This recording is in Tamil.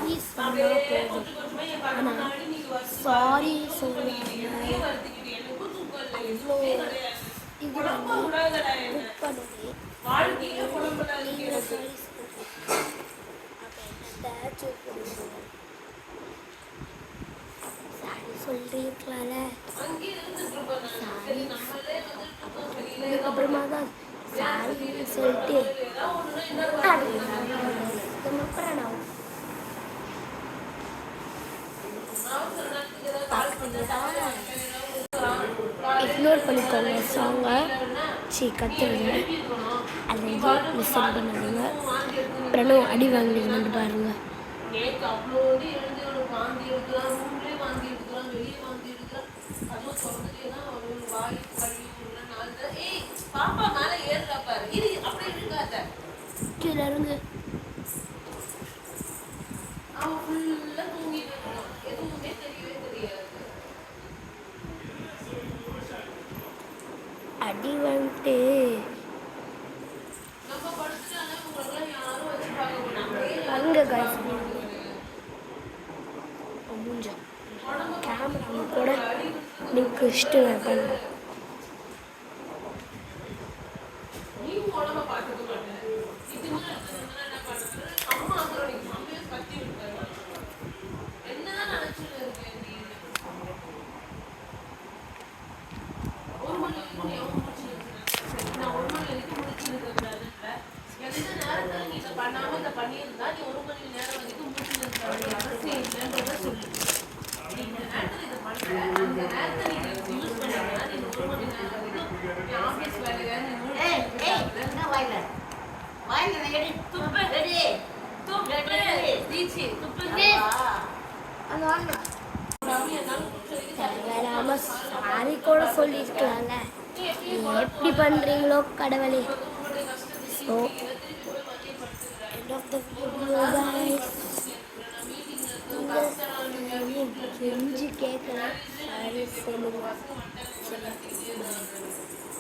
சாரி சொன்னால் போதும். ஆனால் சாரி சொல்லாமல் அவ்வளோ இது பண்ணி புக் பண்ணதே நீங்கள் சாரி சொல்லுங்கள். அப்போ என்னத்தாச்சும் கொடுங்க. சாரி சொல்லியிருக்கலாம்ல. சாரி அதுக்கப்புறமா தான் சாரி சொல்லிட்டு அப்புறம் நான் இக்னோர் பண்ணிக்கோங்க சாங்கை கற்றுருங்க. அதை எதுவும் லிசன் பண்ணாதீங்க. அப்புறம் அடி வாங்கினீங்கன்னு பாருங்கள். கீழே இருந்து அடி வந்துட்டு அங்கே காய்ச்சி மூஞ்ச கேமரா கூட நீக்கு இஷ்டம் பண்ண சாரி கூட சொல்லியிருக்கலாம்ல. எப்படி பண்ணுறீங்களோ கடவுளே. So end of the video guys. கெஞ்சி கேட்கல சாரி சொல்லுங்க.